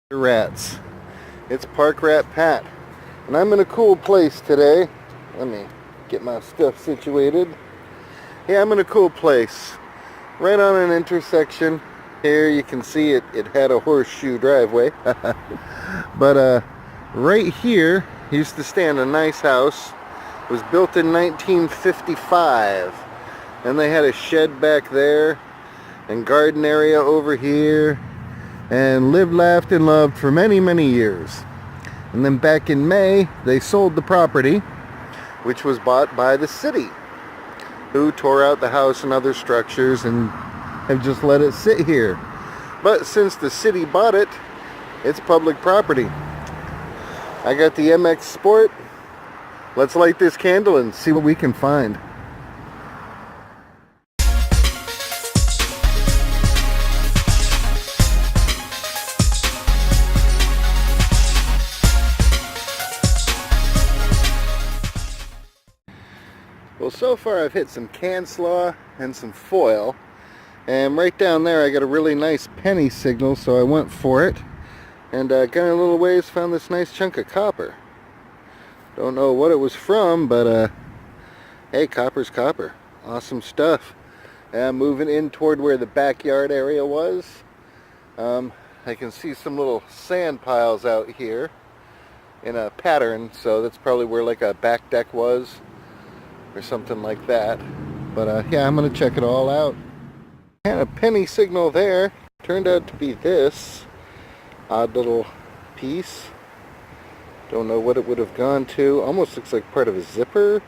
Rats. It's Park Rat Pat, and I'm in a cool place today. Let me get my stuff situated. Yeah, I'm in a cool place, right on an intersection. Here you can see it had a horseshoe driveway. But right here used to stand a nice house. It was built in 1955, and they had a shed back there and garden area over here, and lived, laughed, and loved for many, many years. And then back in May, they sold the property, which was bought by the city, who tore out the house and other structures and have just let it sit here. But since the city bought it, it's public property. I got the MX Sport. Let's light this candle and see what we can find. Well, so far I've hit some can slaw and some foil, and right down there I got a really nice penny signal, so I went for it, and got a little ways, found this nice chunk of copper. Don't know what it was from, but hey, copper's copper. Awesome stuff. And moving in toward where the backyard area was, I can see some little sand piles out here in a pattern, so that's probably where like a back deck was or something like that. But yeah, I'm gonna check it all out. Had a penny signal there. Turned out to be this odd little piece. Don't know what it would have gone to. Almost looks like part of a zipper.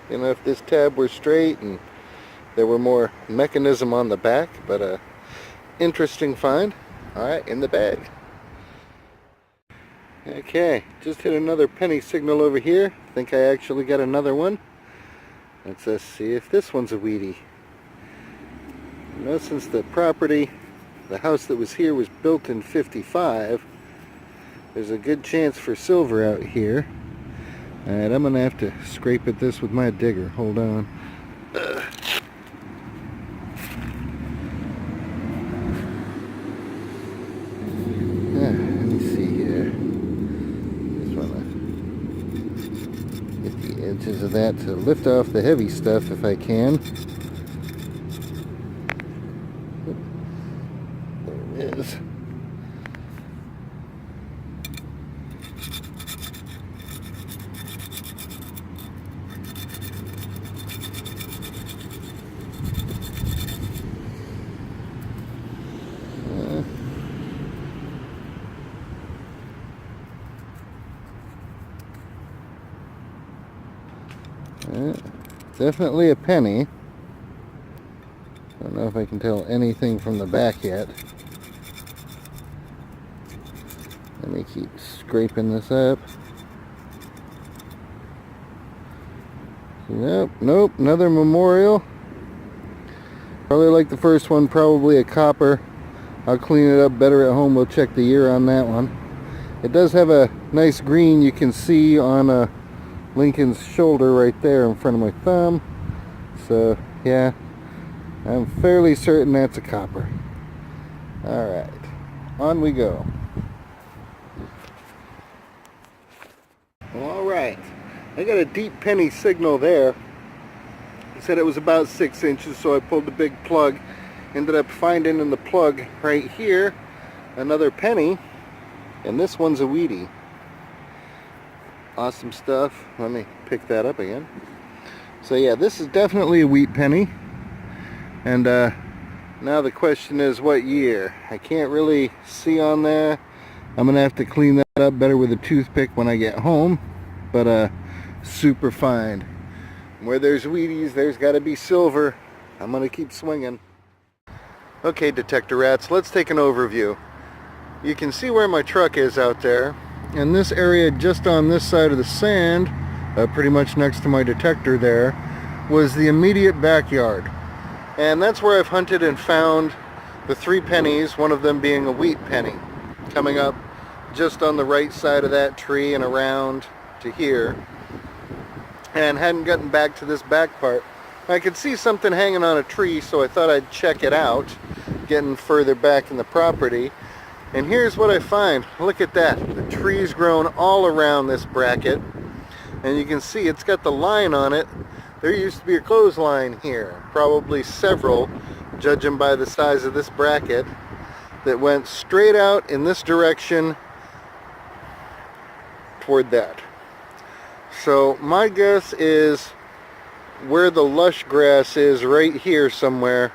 You know, if this tab were straight and there were more mechanism on the back. But interesting find. Alright, in the bag. Okay, just hit another penny signal over here. Think I actually got another one. Let's see if this one's a wheatie. You know, since the property, the house that was here was built in 55, there's a good chance for silver out here. Alright, I'm going to have to scrape at this with my digger. Hold on. Let me see here. Just want to get the edges of that to lift off the heavy stuff if I can. There it is. Definitely a penny. Don't know if I can tell anything from the back yet. Let me keep scraping this up. Nope, another memorial. Probably like the first one, probably a copper. I'll clean it up better at home. We'll check the year on that one. It does have a nice green you can see on Lincoln's shoulder right there in front of my thumb. So yeah, I'm fairly certain that's a copper. Alright, on we go. Alright, I got a deep penny signal there. He said it was about 6 inches, so I pulled the big plug. Ended up finding in the plug right here another penny, and this one's a wheatie. Awesome stuff. Let me pick that up again. So yeah, this is definitely a wheat penny. And now the question is, what year? I can't really see on there. I'm gonna have to clean that up better with a toothpick when I get home. But super fine. Where there's wheaties, there's got to be silver. I'm gonna keep swinging. Okay, detector rats, let's take an overview. You can see where my truck is out there. And this area just on this side of the sand, pretty much next to my detector there, was the immediate backyard. And that's where I've hunted and found the 3 pennies, one of them being a wheat penny, coming up just on the right side of that tree and around to here. And hadn't gotten back to this back part. I could see something hanging on a tree, so I thought I'd check it out, getting further back in the property. And here's what I find. Look at that. The tree's grown all around this bracket. And you can see it's got the line on it. There used to be a clothesline here. Probably several, judging by the size of this bracket, that went straight out in this direction toward that. So my guess is where the lush grass is right here somewhere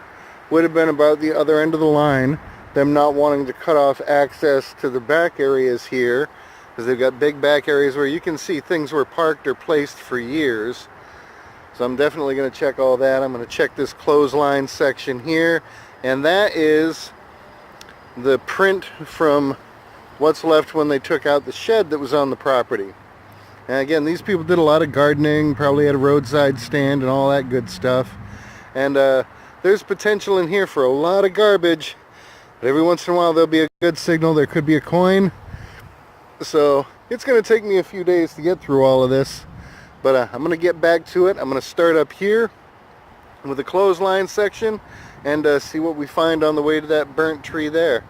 would have been about the other end of the line. Them not wanting to cut off access to the back areas here, because they've got big back areas where you can see things were parked or placed for years. So I'm definitely going to check all that. I'm going to check this clothesline section here, and that is the print from what's left when they took out the shed that was on the property. And again, these people did a lot of gardening, probably had a roadside stand and all that good stuff. And there's potential in here for a lot of garbage. But every once in a while there'll be a good signal. There could be a coin. So it's going to take me a few days to get through all of this. But I'm going to get back to it. I'm going to start up here with the clothesline section and see what we find on the way to that burnt tree there.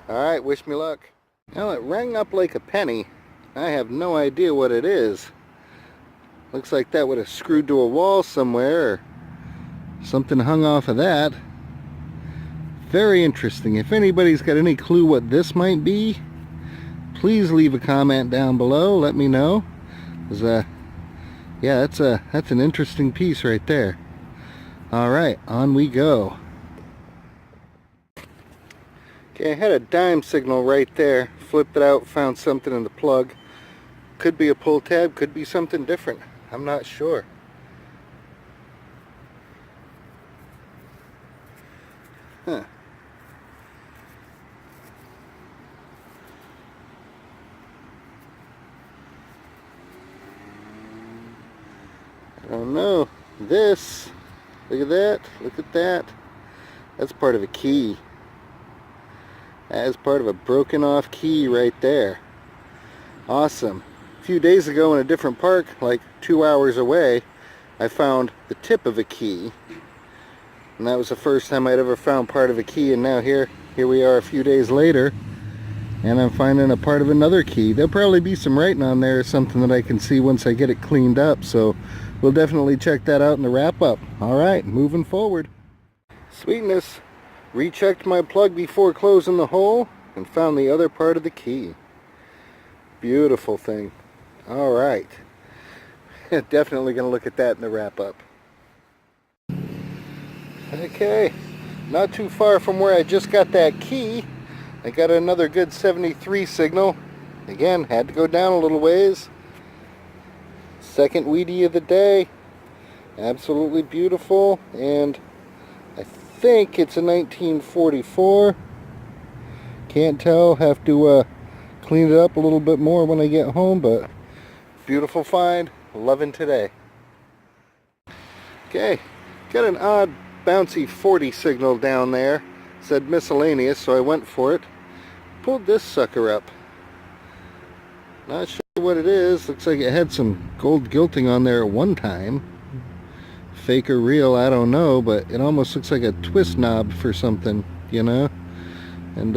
Alright, wish me luck. Now it rang up like a penny. I have no idea what it is. Looks like that would have screwed to a wall somewhere, or something hung off of that. Very interesting. If anybody's got any clue what this might be, please leave a comment down below. Let me know. 'Cause, yeah, that's an interesting piece right there. Alright, on we go. Okay, I had a dime signal right there. Flipped it out, found something in the plug. Could be a pull tab, could be something different. I'm not sure. Huh. I don't know. This, look at that, look at that. That's part of a key. That is part of a broken off key right there. Awesome. A few days ago in a different park, like 2 hours away, I found the tip of a key. And that was the first time I'd ever found part of a key, and now here we are a few days later, and I'm finding a part of another key. There'll probably be some writing on there or something that I can see once I get it cleaned up, so we'll definitely check that out in the wrap-up. Alright, moving forward. Sweetness. Rechecked my plug before closing the hole and found the other part of the key. Beautiful thing. Alright. Definitely going to look at that in the wrap-up. Okay. Not too far from where I just got that key, I got another good 73 signal. Again, had to go down a little ways. Second wheatie of the day. Absolutely beautiful, and I think it's a 1944. Can't tell, have to clean it up a little bit more when I get home, but beautiful find, loving today. Okay, got an odd bouncy 40 signal down there, said miscellaneous, so I went for it. Pulled this sucker up. Not sure what it is, looks like it had some gold gilting on there at one time. Fake or real, I don't know, but it almost looks like a twist knob for something, you know. And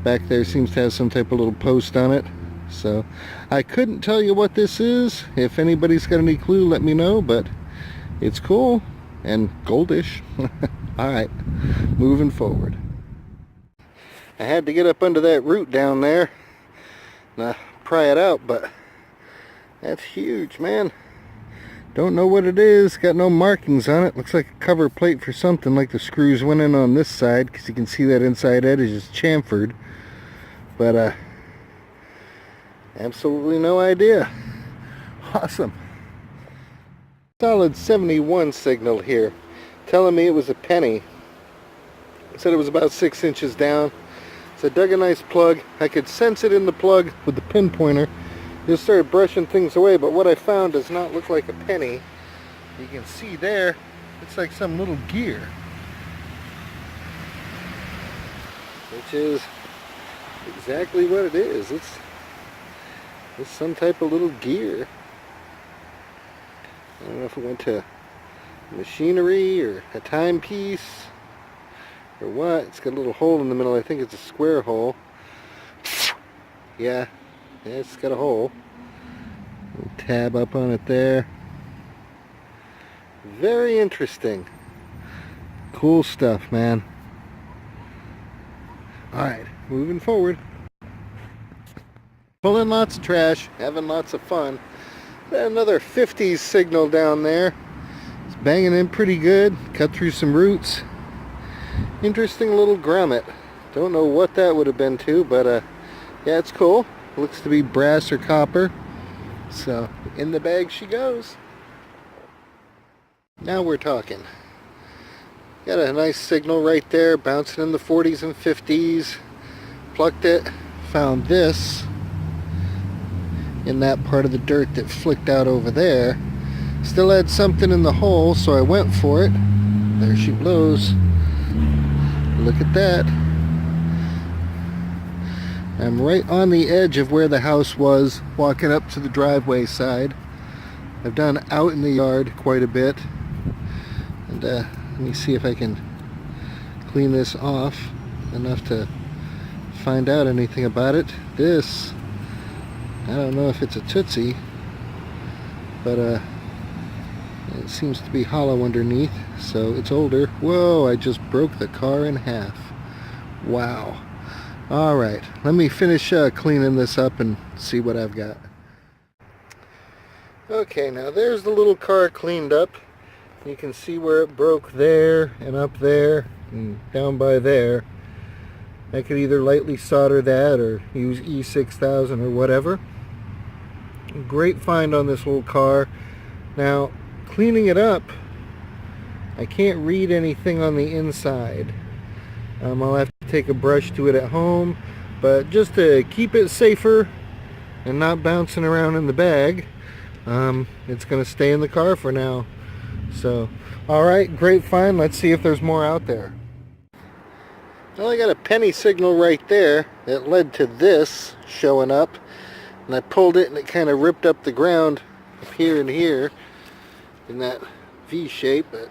back there seems to have some type of little post on it. So I couldn't tell you what this is. If anybody's got any clue, let me know, but it's cool and goldish. Alright, moving forward. I had to get up under that root down there and pry it out, but that's huge, man. Don't know what it is, got no markings on it. Looks like a cover plate for something, like the screws went in on this side, because you can see that inside edge is just chamfered. But absolutely no idea. Awesome. Solid 71 signal here, telling me it was a penny. It said it was about 6 inches down. So I dug a nice plug. I could sense it in the plug with the pinpointer. Just started brushing things away, but what I found does not look like a penny. You can see there, it's like some little gear, which is exactly what it is. It's some type of little gear. I don't know if it went to machinery or a timepiece or what. It's got a little hole in the middle. I think it's a square hole. Yeah, it's got a hole. Little tab up on it there. Very interesting. Cool stuff, man. Alright, moving forward. Pulling lots of trash, having lots of fun. Another 50s signal down there. It's banging in pretty good. Cut through some roots. Interesting little grommet. Don't know what that would have been to, but yeah, it's cool. Looks to be brass or copper. So, in the bag she goes. Now we're talking. Got a nice signal right there, bouncing in the 40s and 50s. Plucked it. Found this in that part of the dirt that flicked out over there. Still had something in the hole, so I went for it. There she blows. Look at that. I'm right on the edge of where the house was, walking up to the driveway side. I've done out in the yard quite a bit. And let me see if I can clean this off enough to find out anything about it. This, I don't know if it's a Tootsie, but it seems to be hollow underneath, so it's older. Whoa, I just broke the car in half. Wow. Alright, let me finish cleaning this up and see what I've got. Okay, now there's the little car cleaned up. You can see where it broke there and up there and down by there. I could either lightly solder that or use E6000 or whatever. Great find on this little car. Now, cleaning it up, I can't read anything on the inside. I'll have to take a brush to it at home, but just to keep it safer and not bouncing around in the bag, it's going to stay in the car for now. So, alright, great find. Let's see if there's more out there. Well, I got a penny signal right there that led to this showing up, and I pulled it and it kind of ripped up the ground up here and here in that V shape, but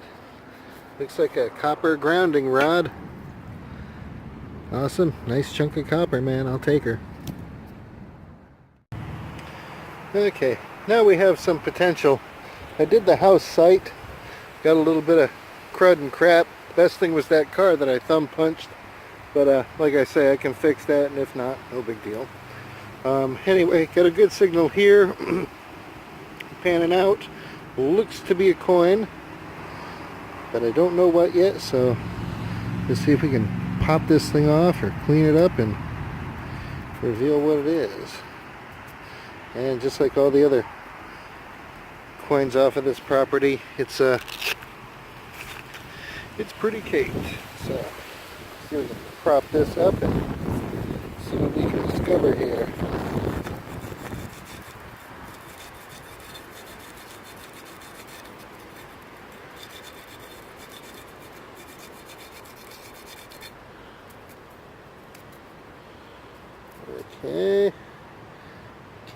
looks like a copper grounding rod. Awesome, nice chunk of copper, man. I'll take her. Okay, now we have some potential. I did the house site, got a little bit of crud and crap. Best thing was that car that I thumb punched, but like I say, I can fix that, and if not, no big deal. Anyway, got a good signal here. Panning out. Looks to be a coin, but I don't know what yet, so let's see if we can pop this thing off or clean it up and reveal what it is. And just like all the other coins off of this property, it's pretty caked. So let's see if we can prop this up and see what we can discover here. Okay,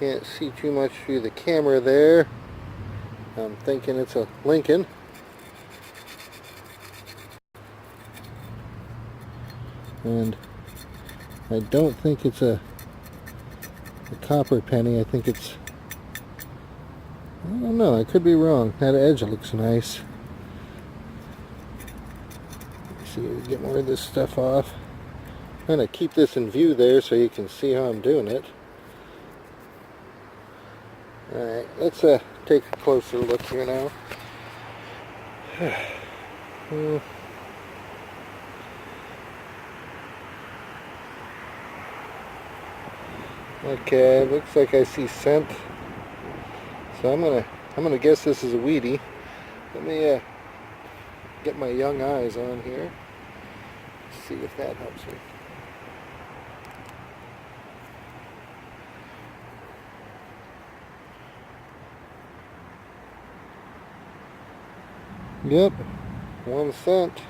can't see too much through the camera there. I'm thinking it's a Lincoln. And I don't think it's a copper penny. I think it's, I don't know, I could be wrong. That edge looks nice. Let's see if we can get more of this stuff off. I'm going to keep this in view there so you can see how I'm doing it. Alright, let's take a closer look here now. Okay, looks like I see scent. So I'm gonna guess this is a wheatie. Let me get my young eyes on here. See if that helps me. Yep, 1 cent.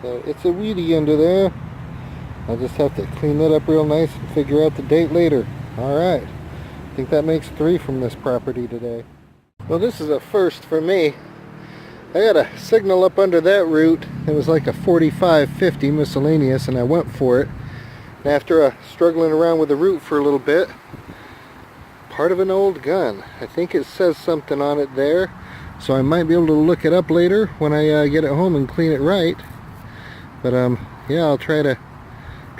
So it's a wheatie under there. I'll just have to clean that up real nice and figure out the date later. Alright, I think that makes 3 from this property today. Well, this is a first for me. I got a signal up under that root. It was like a 45-50 miscellaneous, and I went for it. After struggling around with the root for a little bit, part of an old gun. I think it says something on it there, so I might be able to look it up later when I get it home and clean it right. But yeah, I'll try to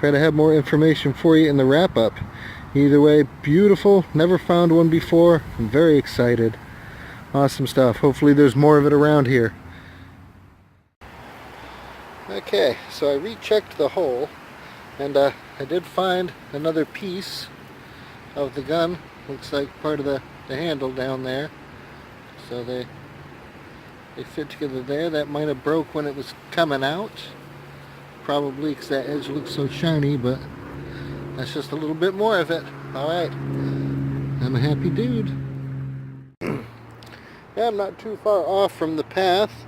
have more information for you in the wrap-up. Either way, beautiful. Never found one before. I'm very excited. Awesome stuff. Hopefully there's more of it around here. Okay, so I rechecked the hole, and I did find another piece of the gun. Looks like part of the handle down there. So they fit together there. That might have broke when it was coming out. Probably because that edge looks so shiny, but that's just a little bit more of it. Alright, I'm a happy dude. Yeah, I'm not too far off from the path.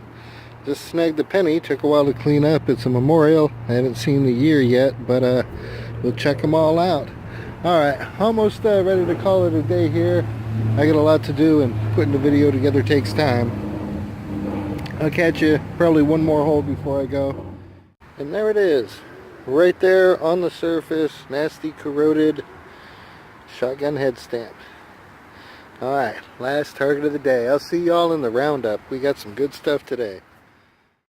Just snagged the penny. Took a while to clean up. It's a memorial. I haven't seen the year yet, but we'll check them all out. Alright, almost ready to call it a day here. I got a lot to do, and putting the video together takes time. I'll catch you probably one more hole before I go. And there it is, right there on the surface, nasty corroded shotgun head stamp. Alright, last target of the day. I'll see y'all in the roundup. We got some good stuff today.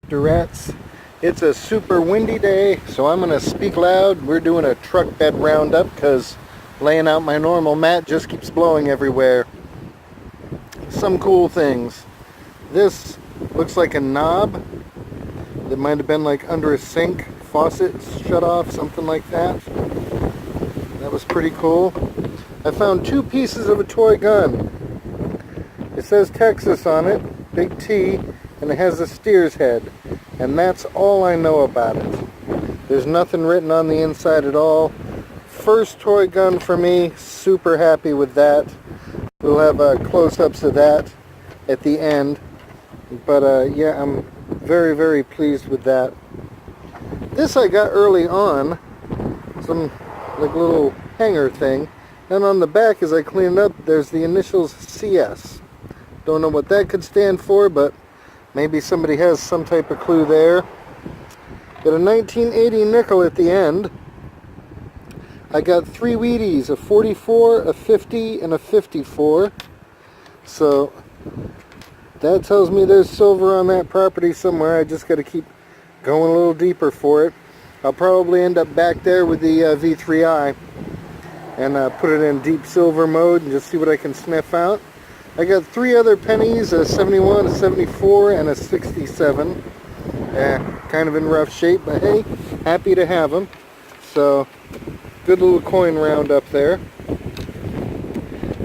Durettes, it's a super windy day, so I'm going to speak loud. We're doing a truck bed roundup because laying out my normal mat just keeps blowing everywhere. Some cool things. This looks like a knob. That might have been like under a sink, faucet shut off, something like that. That was pretty cool. I found two pieces of a toy gun. It says Texas on it, big T, and it has a steer's head. And that's all I know about it. There's nothing written on the inside at all. First toy gun for me, super happy with that. We'll have close-ups of that at the end. But yeah, I'm very, very pleased with that. This I got early on, some like little hanger thing, and on the back as I clean it up there's the initials CS. Don't know what that could stand for, but maybe somebody has some type of clue there. Got a 1980 nickel at the end. I got 3 Wheaties, a 44, a 50, and a 54. So that tells me there's silver on that property somewhere. I just got to keep going a little deeper for it. I'll probably end up back there with the V3i and put it in deep silver mode and just see what I can sniff out. I got 3 other pennies, a 71, a 74, and a 67. Kind of in rough shape, but hey, happy to have them. So, good little coin round up there.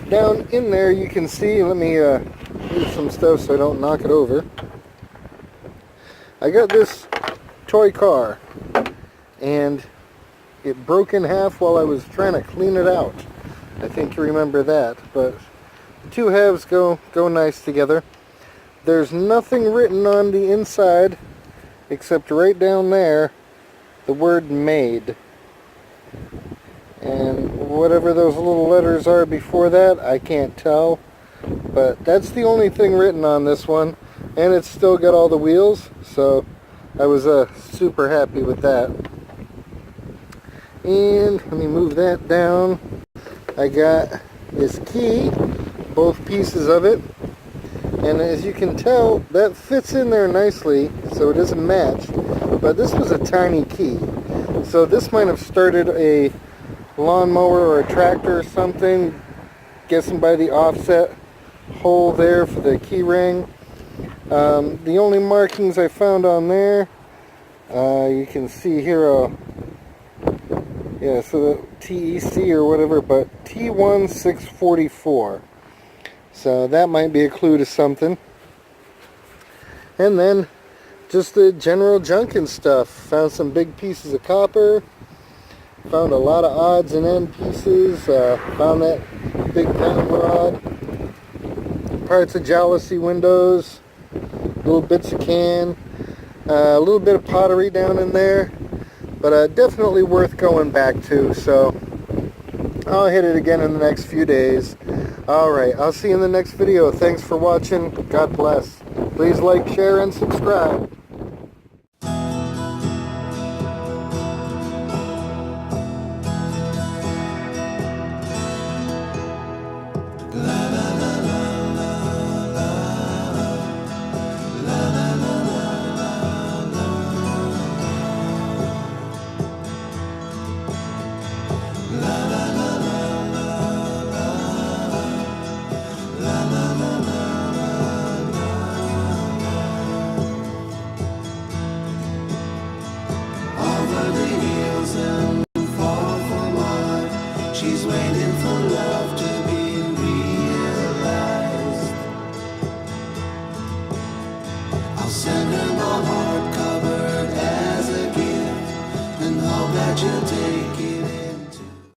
Down in there you can see, let me use some stuff so I don't knock it over. I got this toy car and it broke in half while I was trying to clean it out. I think you remember that, but the two halves go nice together. There's nothing written on the inside except right down there the word made. And whatever those little letters are before that, I can't tell. But that's the only thing written on this one. And it's still got all the wheels, so I was super happy with that. And let me move that down. I got this key, both pieces of it. And as you can tell, that fits in there nicely, so it doesn't match. But this was a tiny key. So this might have started a lawnmower or a tractor or something. Guessing by the offset hole there for the key ring. The only markings I found on there, you can see here, yeah, so the TEC or whatever, but T1644. So that might be a clue to something. And then just the general junk and stuff. Found some big pieces of copper. Found a lot of odds and end pieces. Found that big pound rod. Parts of jalousie windows. Little bits of can. A little bit of pottery down in there. But definitely worth going back to. So I'll hit it again in the next few days. Alright, I'll see you in the next video. Thanks for watching. God bless. Please like, share, and subscribe.